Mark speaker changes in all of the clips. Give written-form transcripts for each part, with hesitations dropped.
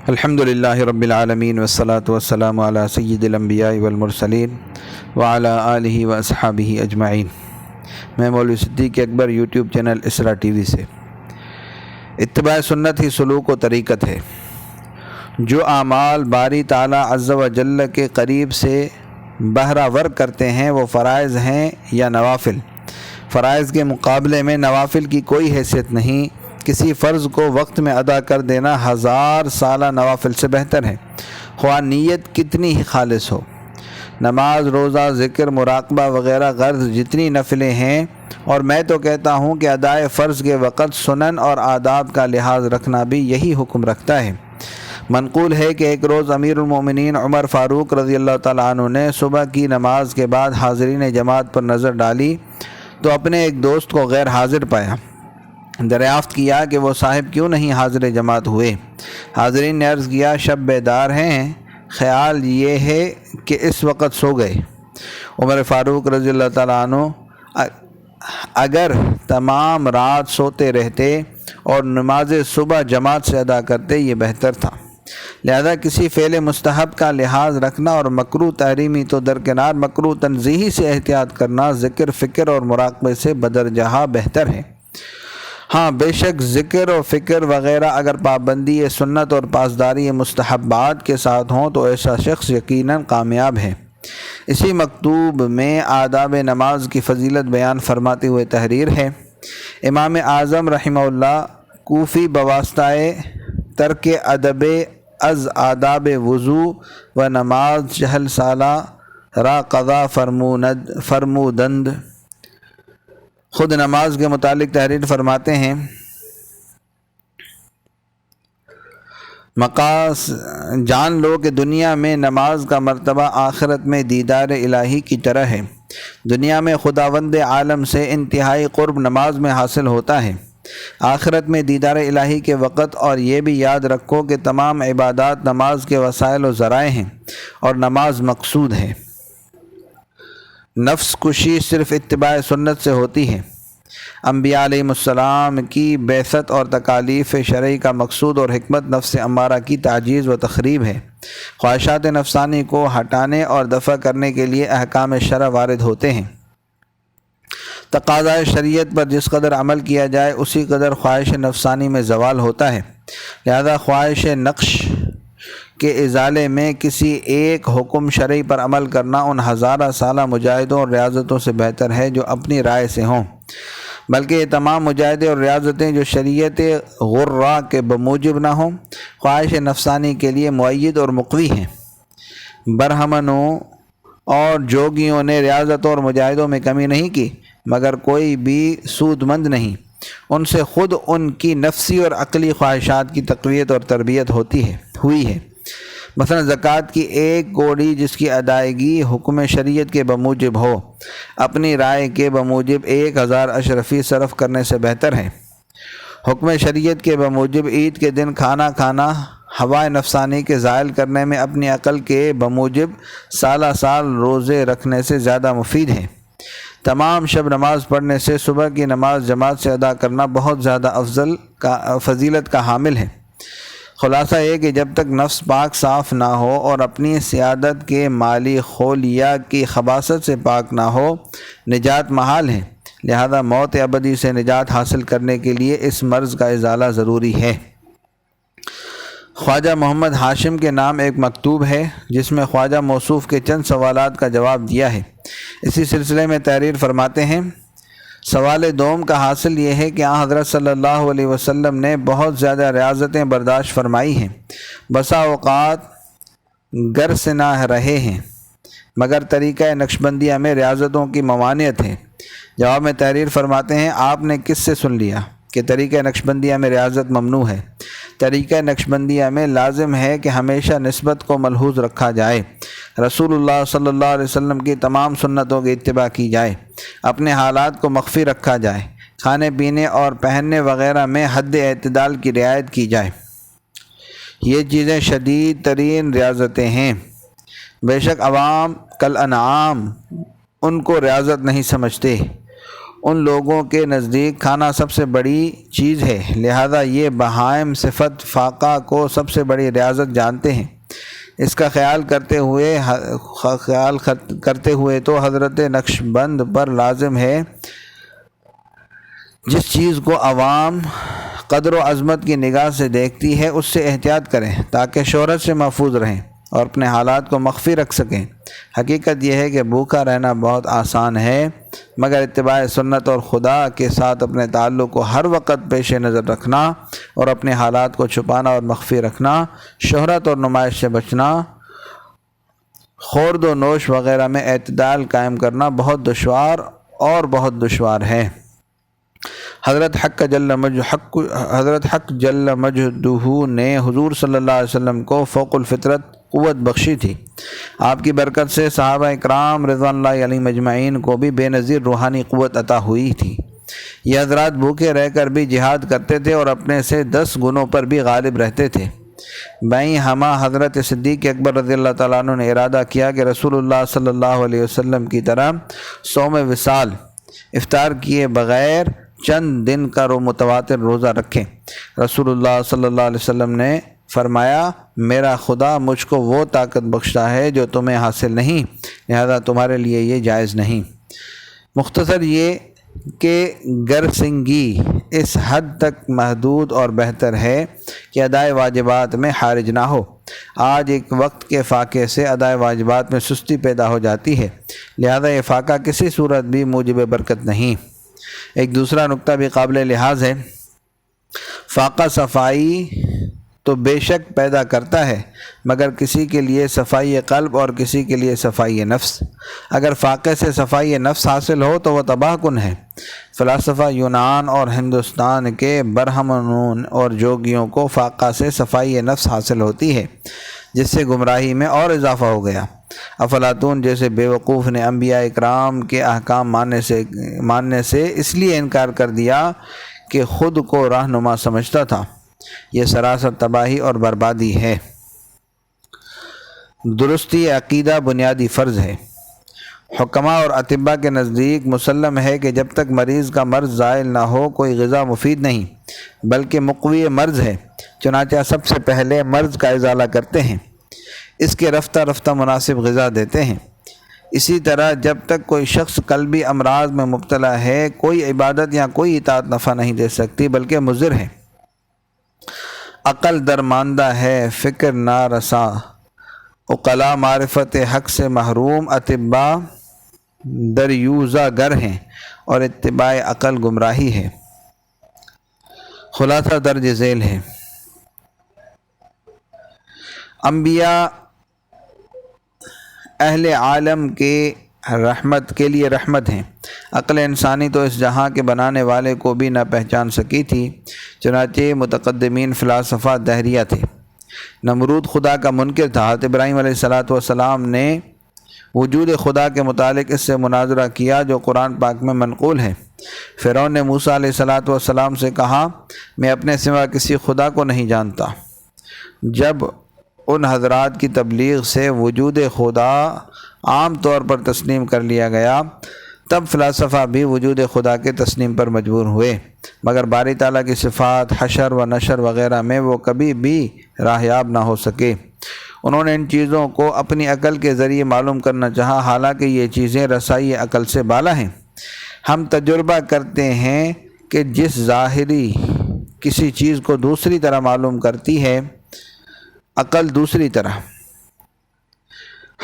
Speaker 1: الحمدللہ رب العالمین والصلاة والسلام علی سید الانبیاء والمرسلین وعلی آلہ واصحابہ اجمعین۔ میں مولوی صدیق اکبر یوٹیوب چینل اسرا ٹی وی سے۔ اتباع سنت ہی سلوک و طریقت ہے۔ جو اعمال باری تعالیٰ عز و جل کے قریب سے بہرہ ور کرتے ہیں وہ فرائض ہیں یا نوافل۔ فرائض کے مقابلے میں نوافل کی کوئی حیثیت نہیں۔ کسی فرض کو وقت میں ادا کر دینا 1000 سالہ نوافل سے بہتر ہے، خواہ نیت کتنی ہی خالص ہو۔ نماز، روزہ، ذکر، مراقبہ وغیرہ غرض جتنی نفلیں ہیں، اور میں تو کہتا ہوں کہ ادائے فرض کے وقت سنن اور آداب کا لحاظ رکھنا بھی یہی حکم رکھتا ہے۔ منقول ہے کہ ایک روز امیر المومنین عمر فاروق رضی اللہ تعالیٰ عنہ نے صبح کی نماز کے بعد حاضرین جماعت پر نظر ڈالی تو اپنے ایک دوست کو غیر حاضر پایا۔ دریافت کیا کہ وہ صاحب کیوں نہیں حاضر جماعت ہوئے؟ حاضرین نے عرض کیا شب بیدار ہیں، خیال یہ ہے کہ اس وقت سو گئے۔ عمر فاروق رضی اللہ تعالیٰ عنہ اگر تمام رات سوتے رہتے اور نماز صبح جماعت سے ادا کرتے یہ بہتر تھا۔ لہذا کسی فعل مستحب کا لحاظ رکھنا اور مکروہ تحریمی تو درکنار، مکروہ تنزیہی سے احتیاط کرنا ذکر، فکر اور مراقبے سے بدرجہ بہتر ہے۔ ہاں بے شک ذکر و فکر وغیرہ اگر پابندی سنت اور پاسداری مستحبات کے ساتھ ہوں تو ایسا شخص یقیناً کامیاب ہے۔ اسی مکتوب میں آداب نماز کی فضیلت بیان فرماتے ہوئے تحریر ہے۔ امام اعظم رحمہ اللہ کوفی بواسطہ ترک ادب از آداب وضو و نماز 40 سالہ را قضا فرمودند۔ خود نماز کے متعلق تحریر فرماتے ہیں، جان لو کہ دنیا میں نماز کا مرتبہ آخرت میں دیدار الہی کی طرح ہے۔ دنیا میں خداوند عالم سے انتہائی قرب نماز میں حاصل ہوتا ہے، آخرت میں دیدار الہی کے وقت۔ اور یہ بھی یاد رکھو کہ تمام عبادات نماز کے وسائل و ذرائع ہیں اور نماز مقصود ہے۔ نفس کشی صرف اتباع سنت سے ہوتی ہے۔ انبیاء علیہ السلام کی بعثت اور تکالیف شرعی کا مقصود اور حکمت نفس امارہ کی تعجیز و تخریب ہے۔ خواہشات نفسانی کو ہٹانے اور دفع کرنے کے لیے احکام شرع وارد ہوتے ہیں۔ تقاضۂ شریعت پر جس قدر عمل کیا جائے اسی قدر خواہش نفسانی میں زوال ہوتا ہے۔ لہذا خواہش نقش کے ازالے میں کسی ایک حکم شرعی پر عمل کرنا ان 1000 سالہ مجاہدوں اور ریاضتوں سے بہتر ہے جو اپنی رائے سے ہوں، بلکہ یہ تمام مجاہدے اور ریاضتیں جو شریعت غرہ کے بموجب نہ ہوں خواہش نفسانی کے لیے مؤید اور مقوی ہیں۔ برہمنوں اور جوگیوں نے ریاضتوں اور مجاہدوں میں کمی نہیں کی، مگر کوئی بھی سود مند نہیں، ان سے خود ان کی نفسی اور عقلی خواہشات کی تقویت اور تربیت ہوئی ہے۔ مثلا زکوٰۃ کی ایک کوڑی جس کی ادائیگی حکم شریعت کے بموجب ہو، اپنی رائے کے بموجب 1000 اشرفی صرف کرنے سے بہتر ہے۔ حکم شریعت کے بموجب عید کے دن کھانا کھانا ہوائے نفسانی کے زائل کرنے میں اپنی عقل کے بموجب سالہ سال روزے رکھنے سے زیادہ مفید ہے۔ تمام شب نماز پڑھنے سے صبح کی نماز جماعت سے ادا کرنا بہت زیادہ فضیلت کا حامل ہے۔ خلاصہ یہ کہ جب تک نفس پاک صاف نہ ہو اور اپنی سیادت کے مالی خولیہ کی خباثت سے پاک نہ ہو نجات محال ہے۔ لہذا موت ابدی سے نجات حاصل کرنے کے لیے اس مرض کا ازالہ ضروری ہے۔ خواجہ محمد ہاشم کے نام ایک مکتوب ہے جس میں خواجہ موصوف کے چند سوالات کا جواب دیا ہے۔ اسی سلسلے میں تحریر فرماتے ہیں، سوال دوم کا حاصل یہ ہے کہ حضرت صلی اللہ علیہ وسلم نے بہت زیادہ ریاضتیں برداشت فرمائی ہیں، بسا اوقات گر سے نہ رہے ہیں، مگر طریقہ نقشبندیہ میں ریاضتوں کی ممانعت ہے۔ جواب میں تحریر فرماتے ہیں، آپ نے کس سے سن لیا کہ طریقہ نقشبندیہ میں ریاضت ممنوع ہے؟ طریقہ نقشبندیہ میں لازم ہے کہ ہمیشہ نسبت کو ملحوظ رکھا جائے، رسول اللہ صلی اللہ علیہ وسلم کی تمام سنتوں کی اتباع کی جائے، اپنے حالات کو مخفی رکھا جائے، کھانے پینے اور پہننے وغیرہ میں حد اعتدال کی رعایت کی جائے۔ یہ چیزیں شدید ترین ریاضتیں ہیں۔ بے شک عوام کل انعام ان کو ریاضت نہیں سمجھتے۔ ان لوگوں کے نزدیک کھانا سب سے بڑی چیز ہے، لہذا یہ بہائم صفت فاقہ کو سب سے بڑی ریاضت جانتے ہیں۔ اس کا خیال کرتے ہوئے تو حضرت نقشبند پر لازم ہے جس چیز کو عوام قدر و عظمت کی نگاہ سے دیکھتی ہے اس سے احتیاط کریں تاکہ شہرت سے محفوظ رہیں اور اپنے حالات کو مخفی رکھ سکیں۔ حقیقت یہ ہے کہ بھوکا رہنا بہت آسان ہے، مگر اتباع سنت اور خدا کے ساتھ اپنے تعلق کو ہر وقت پیش نظر رکھنا اور اپنے حالات کو چھپانا اور مخفی رکھنا، شہرت اور نمائش سے بچنا، خورد و نوش وغیرہ میں اعتدال قائم کرنا بہت دشوار ہے۔ حضرت حق جل مجدہ نے حضور صلی اللہ علیہ وسلم کو فوق الفطرت قوت بخشی تھی۔ آپ کی برکت سے صحابہ اکرام رضوان اللہ علیہم اجمعین کو بھی بے نظیر روحانی قوت عطا ہوئی تھی۔ یہ حضرات بھوکے رہ کر بھی جہاد کرتے تھے اور اپنے سے 10 گنوں پر بھی غالب رہتے تھے۔ بائیں ہمہ حضرت صدیق اکبر رضی اللہ تعالیٰ عنہ نے ارادہ کیا کہ رسول اللہ صلی اللہ علیہ وسلم کی طرح صوم وصال افطار کیے بغیر چند دن کا متواتر روزہ رکھیں۔ رسول اللہ صلی اللہ علیہ وسلم نے فرمایا، میرا خدا مجھ کو وہ طاقت بخشتا ہے جو تمہیں حاصل نہیں، لہذا تمہارے لیے یہ جائز نہیں۔ مختصر یہ کہ گرسنگی اس حد تک محدود اور بہتر ہے کہ ادائے واجبات میں حرج نہ ہو۔ آج ایک وقت کے فاقے سے ادائے واجبات میں سستی پیدا ہو جاتی ہے، لہذا یہ فاقہ کسی صورت بھی موجب برکت نہیں۔ ایک دوسرا نقطہ بھی قابل لحاظ ہے، فاقہ صفائی تو بے شک پیدا کرتا ہے، مگر کسی کے لیے صفائی قلب اور کسی کے لیے صفائی نفس۔ اگر فاقے سے صفائی نفس حاصل ہو تو وہ تباہ کن ہے۔ فلاسفہ یونان اور ہندوستان کے برہمنون اور جوگیوں کو فاقہ سے صفائی نفس حاصل ہوتی ہے، جس سے گمراہی میں اور اضافہ ہو گیا۔ افلاطون جیسے بیوقوف نے انبیاء اکرام کے احکام ماننے سے اس لیے انکار کر دیا کہ خود کو رہنما سمجھتا تھا۔ یہ سراسر تباہی اور بربادی ہے۔ درستی عقیدہ بنیادی فرض ہے۔ حکماء اور اطباء کے نزدیک مسلم ہے کہ جب تک مریض کا مرض زائل نہ ہو کوئی غذا مفید نہیں، بلکہ مقوی مرض ہے، چنانچہ سب سے پہلے مرض کا ازالہ کرتے ہیں، اس کے رفتہ رفتہ مناسب غذا دیتے ہیں۔ اسی طرح جب تک کوئی شخص قلبی امراض میں مبتلا ہے کوئی عبادت یا کوئی اطاعت نفع نہیں دے سکتی بلکہ مضر ہے۔ عقل درماندہ ہے، فکر نارساں، عقلاء معرفت حق سے محروم، اطباء دریوزہ گر ہیں اور اتباع عقل گمراہی ہے۔ خلاصہ درج ذیل ہے، انبیاء اہل عالم کے لیے رحمت ہیں۔ عقل انسانی تو اس جہاں کے بنانے والے کو بھی نہ پہچان سکی تھی، چنانچہ متقدمین فلاسفہ دہریہ تھے۔ نمرود خدا کا منکر تھا۔ حضرت ابراہیم علیہ السلام نے وجود خدا کے متعلق اس سے مناظرہ کیا جو قرآن پاک میں منقول ہے۔ فرعون نے موسیٰ علیہ السلام سے کہا، میں اپنے سوا کسی خدا کو نہیں جانتا۔ جب ان حضرات کی تبلیغ سے وجود خدا عام طور پر تسلیم کر لیا گیا، تب فلاسفہ بھی وجود خدا کے تسلیم پر مجبور ہوئے، مگر باری تعالیٰ کی صفات، حشر و نشر وغیرہ میں وہ کبھی بھی راہیاب نہ ہو سکے۔ انہوں نے ان چیزوں کو اپنی عقل کے ذریعے معلوم کرنا چاہا، حالانکہ یہ چیزیں رسائی عقل سے بالا ہیں۔ ہم تجربہ کرتے ہیں کہ جس ظاہری کسی چیز کو دوسری طرح معلوم کرتی ہے، عقل دوسری طرح۔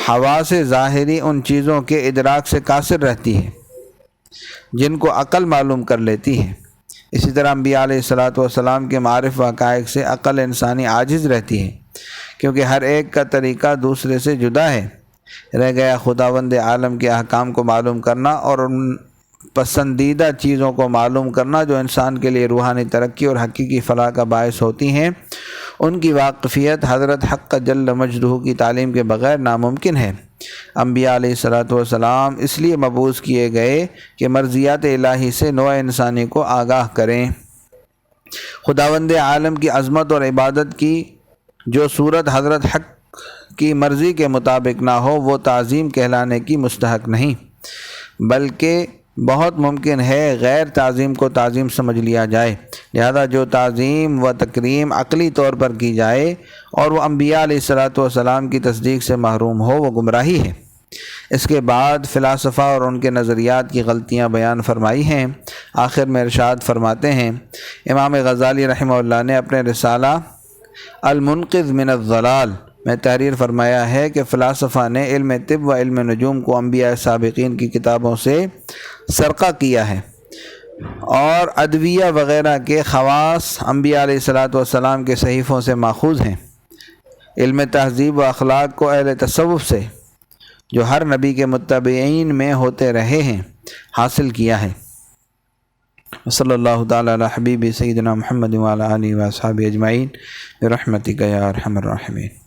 Speaker 1: حواس ظاہری ان چیزوں کے ادراک سے قاصر رہتی ہے جن کو عقل معلوم کر لیتی ہے۔ اسی طرح انبیاء علیہ السلام کے معارف و حقائق سے عقل انسانی عاجز رہتی ہے، کیونکہ ہر ایک کا طریقہ دوسرے سے جدا ہے۔ رہ گیا خداوند عالم کے احکام کو معلوم کرنا اور ان پسندیدہ چیزوں کو معلوم کرنا جو انسان کے لیے روحانی ترقی اور حقیقی فلاح کا باعث ہوتی ہیں۔ ان کی واقفیت حضرت حق جل مجدہ کی تعلیم کے بغیر ناممکن ہے۔ انبیاء علیہ السلام اس لیے مبعوث کیے گئے کہ مرضیات الہی سے نوع انسانی کو آگاہ کریں۔ خداوند عالم کی عظمت اور عبادت کی جو صورت حضرت حق کی مرضی کے مطابق نہ ہو وہ تعظیم کہلانے کی مستحق نہیں، بلکہ بہت ممکن ہے غیر تعظیم کو تعظیم سمجھ لیا جائے، لہذا جو تعظیم و تکریم عقلی طور پر کی جائے اور وہ انبیاء علیہ الصلاۃ والسلام کی تصدیق سے محروم ہو وہ گمراہی ہے۔ اس کے بعد فلاسفہ اور ان کے نظریات کی غلطیاں بیان فرمائی ہیں۔ آخر میں ارشاد فرماتے ہیں، امام غزالی رحمہ اللہ نے اپنے رسالہ المنقذ من الضلال میں تحریر فرمایا ہے کہ فلاسفہ نے علم طب و علم نجوم کو انبیاء سابقین کی کتابوں سے سرقہ کیا ہے، اور ادویہ وغیرہ کے خواص انبیاء علیہ الصلاۃ والسلام کے صحیفوں سے ماخوذ ہیں۔ علم تہذیب و اخلاق کو اہل تصوف سے، جو ہر نبی کے متبعین میں ہوتے رہے ہیں، حاصل کیا ہے۔ صلی اللہ تعالی علی حبیب سیدنا محمد وعلی آلہ و اصحابہ اجمعین برحمتک یا ارحم الراحمین۔